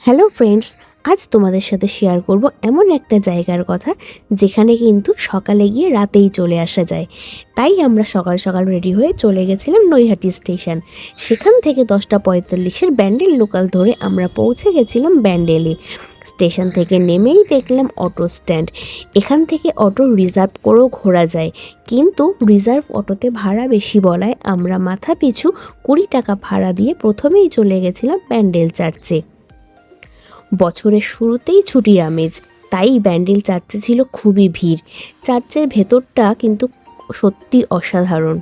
Hello friends, আজ তোমাদের সাথে শেয়ার করব এমন একটা জায়গার কথা যেখানে কিন্তু সকালে গিয়ে রাতেই চলে আসা যায়। তাই আমরা সকাল সকাল রেডি হয়ে চলে গেছিলাম নৈহাটি স্টেশন। সেখান থেকে 10:45 ব্যান্ডেল লোকাল ধরে আমরা পৌঁছে গেছিলাম ব্যান্ডেলে। স্টেশন থেকে নেমেই দেখলাম অটো স্ট্যান্ড। এখান থেকে অটো রিজার্ভ করেও ঘোরা যায়, কিন্তু রিজার্ভ অটোতে ভাড়া বেশি বলায় আমরা মাথা পিছু 20 টাকা ভাড়া দিয়ে প্রথমেই চলে গেছিলাম ব্যান্ডেল চার্চে। বছরের শুরুতেই ছুটির আমেজ, তাই ব্যান্ডেল চার্চে ছিল খুবই ভিড়। চার্চের ভেতরটা কিন্তু সত্যি অসাধারণ।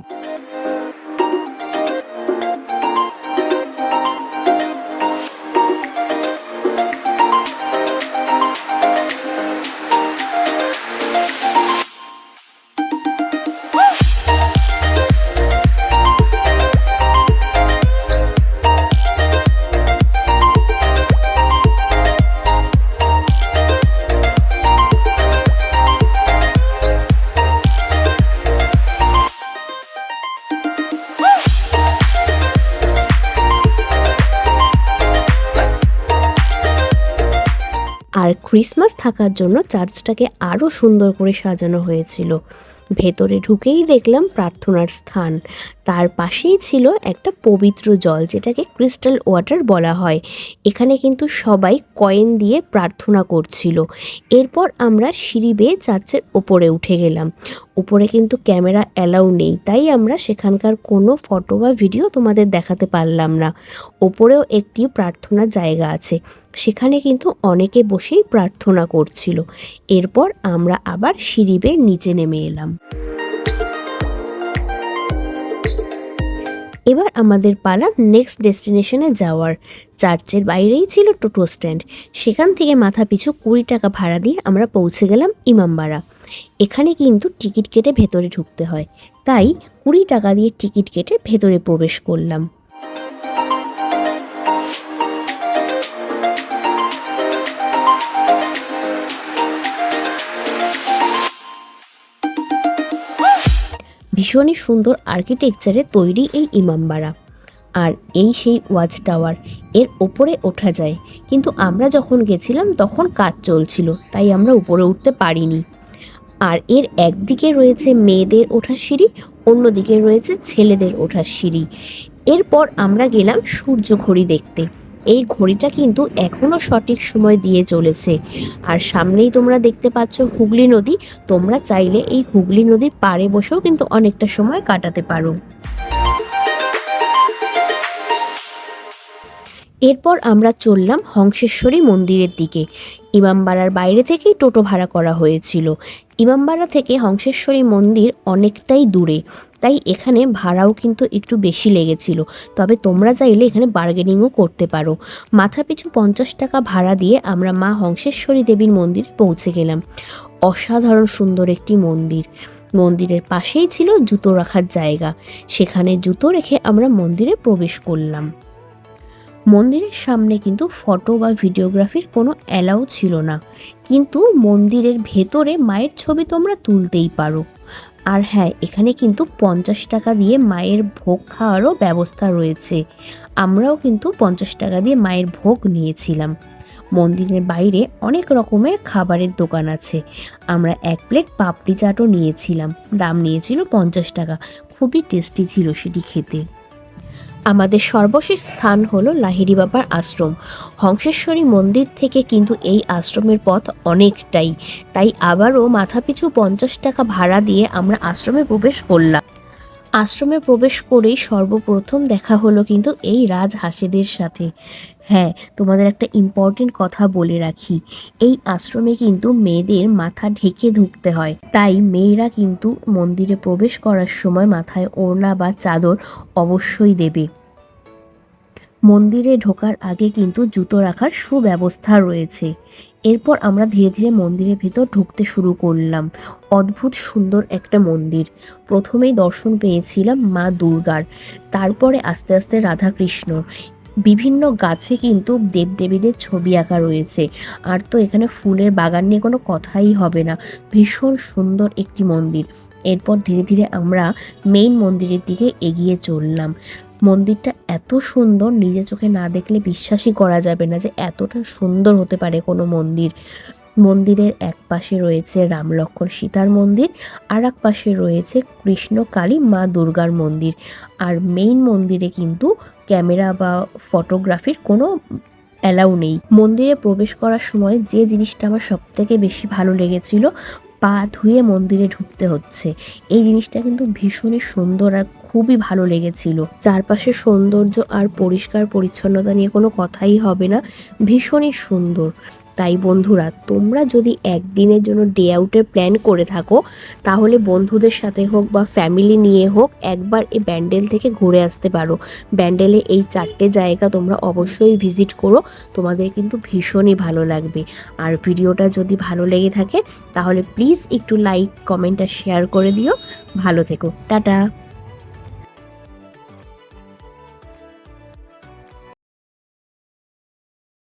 আর ক্রিসমাস থাকার জন্য চার্চটাকে আরও সুন্দর করে সাজানো হয়েছিল। ভেতরে ঢুকেই দেখলাম প্রার্থনার স্থান, তার পাশেই ছিল একটা পবিত্র জল, যেটাকে ক্রিস্টাল ওয়াটার বলা হয়। এখানে কিন্তু সবাই কয়েন দিয়ে প্রার্থনা করছিল। এরপর আমরা সিঁড়ি বেয়ে চার্চের ওপরে উঠে গেলাম। উপরে কিন্তু ক্যামেরা অ্যালাউ নেই, তাই আমরা সেখানকার কোনো ফটো বা ভিডিও তোমাদের দেখাতে পারলাম না। ওপরেও একটি প্রার্থনার জায়গা আছে, সেখানে কিন্তু অনেকে বসেই প্রার্থনা করছিল। এরপর আমরা আবার সিঁড়ি বেয়ে নিচে নেমে এলাম। এবার আমাদের পালা নেক্সট ডেস্টিনেশনে যাওয়ার। চার্চের বাইরেই ছিল টোটো স্ট্যান্ড। সেখান থেকে মাথা পিছু 20 টাকা ভাড়া দিয়ে আমরা পৌঁছে গেলাম ইমামবাড়া। এখানে কিন্তু টিকিট কেটে ভেতরে ঢুকতে হয়, তাই 20 টাকা দিয়ে টিকিট কেটে ভেতরে প্রবেশ করলাম। ভীষণই সুন্দর আর্কিটেকচারে তৈরি এই ইমামবাড়া। আর এই সেই ওয়াচ টাওয়ার, এর ওপরে ওঠা যায়, কিন্তু আমরা যখন গেছিলাম তখন কাজ চলছিল, তাই আমরা উপরে উঠতে পারিনি। আর এর একদিকে রয়েছে মেয়েদের ওঠার সিঁড়ি, অন্যদিকে রয়েছে ছেলেদের ওঠার সিঁড়ি। এরপর আমরা গেলাম সূর্য ঘড়ি দেখতে। এই ঘড়িটা কিন্তু এখনও সঠিক সময় দিয়ে চলেছে। আর সামনেই তোমরা দেখতে পাচ্ছ হুগলি নদী। তোমরা চাইলে এই হুগলি নদীর পাড়ে বসেও কিন্তু অনেকটা সময় কাটাতে পারো। এরপর আমরা চললাম হংসেশ্বরী মন্দিরের দিকে। ইমামবাড়ার বাইরে থেকেই টোটো ভাড়া করা হয়েছিল। ইমামবাড়া থেকে হংসেশ্বরী মন্দির অনেকটাই দূরে, তাই এখানে ভাড়াও কিন্তু একটু বেশি লেগেছিল। তবে তোমরা চাইলে এখানে বার্গেনিংও করতে পারো। মাথাপিছু 50 টাকা ভাড়া দিয়ে আমরা মা হংসেশ্বরী দেবীর মন্দিরে পৌঁছে গেলাম। অসাধারণ সুন্দর একটি মন্দির। মন্দিরের পাশেই ছিল জুতো রাখার জায়গা, সেখানে জুতো রেখে আমরা মন্দিরে প্রবেশ করলাম। মন্দিরের সামনে কিন্তু ফটো বা ভিডিওগ্রাফির কোনো অ্যালাউ ছিল না, কিন্তু মন্দিরের ভেতরে মায়ের ছবি তোমরা তুলতেই পারো। আর হ্যাঁ, এখানে কিন্তু 50 টাকা দিয়ে মায়ের ভোগ খাওয়ারও ব্যবস্থা রয়েছে। আমরাও কিন্তু 50 টাকা দিয়ে মায়ের ভোগ নিয়েছিলাম। মন্দিরের বাইরে অনেক রকমের খাবারের দোকান আছে। আমরা 1 প্লেট পাপড়ি চাটও নিয়েছিলাম, দাম নিয়েছিল 50 টাকা। খুবই টেস্টি ছিল সেটি খেতে। আমাদের সর্বশেষ স্থান হলো লাহিড়ী বাবার আশ্রম। হংসেশ্বরী মন্দির থেকে কিন্তু এই আশ্রমের পথ অনেকটাই, তাই আবারও মাথাপিছু 50 টাকা ভাড়া দিয়ে আমরা আশ্রমে প্রবেশ করলাম। আশ্রমে প্রবেশ করেই সর্বপ্রথম দেখা হলো কিন্তু এই রাজহাঁসেদের সাথে। হ্যাঁ, তোমাদের একটা ইম্পর্টেন্ট কথা বলে রাখি, এই আশ্রমে কিন্তু মেয়েদের মাথা ঢেকে ঢুকতে হয়, তাই মেয়েরা কিন্তু মন্দিরে প্রবেশ করার সময় মাথায় ওড়না বা চাদর অবশ্যই দেবে। মন্দিরে ঢোকার আগে কিন্তু জুতো রাখার সুব্যবস্থা রয়েছে। এরপর আমরা ধীরে ধীরে মন্দিরের ভেতর ঢুকতে শুরু করলাম। অদ্ভুত সুন্দর একটা মন্দির। প্রথমেই দর্শন পেয়েছিলাম মা দুর্গার, তারপরে আস্তে আস্তে রাধাকৃষ্ণ। বিভিন্ন গাছে কিন্তু দেবদেবীদের ছবি আঁকা রয়েছে। আর তো এখানে ফুলের বাগান নিয়ে কোনো কথাই হবে না। ভীষণ সুন্দর একটি মন্দির। এরপর ধীরে ধীরে আমরা মেইন মন্দিরের দিকে এগিয়ে চললাম। মন্দিরটা এত সুন্দর, নিজে চোখে না দেখলে বিশ্বাসই করা যাবে না যে এতটা সুন্দর হতে পারে কোনো মন্দির। মন্দিরের এক পাশে রয়েছে রাম লক্ষ্মণ সীতার মন্দির, আর এক পাশে রয়েছে কৃষ্ণ কালী মা দুর্গার মন্দির। আর মেইন মন্দিরে কিন্তু ক্যামেরা বা ফটোগ্রাফির কোনো অ্যালাউ নেই। মন্দিরে প্রবেশ করার সময় যে জিনিসটা আমার সবথেকে বেশি ভালো লেগেছিল, পা ধুয়ে মন্দিরে ঢুকতে হচ্ছে। এই জিনিসটা কিন্তু ভীষণই সুন্দর আর খুবই ভালো লেগেছিল। চারপাশের সৌন্দর্য আর পরিষ্কার পরিচ্ছন্নতা নিয়ে কোনো কথাই হবে না, ভীষণই সুন্দর। তাই বন্ধুরা, তোমরা যদি একদিনের জন্য ডে আউটের প্ল্যান করে থাকো, তাহলে বন্ধুদের সাথে হোক বা ফ্যামিলি নিয়ে হোক একবার এই ব্যান্ডেল থেকে ঘুরে আসতে পারো। ব্যান্ডেলে এই 4টে জায়গা তোমরা অবশ্যই ভিজিট করো, তোমাদের কিন্তু ভীষণই ভালো লাগবে। আর ভিডিওটা যদি ভালো লেগে থাকে তাহলে প্লিজ একটু লাইক, কমেন্ট আর শেয়ার করে দিও। ভালো থেকো, টাটা।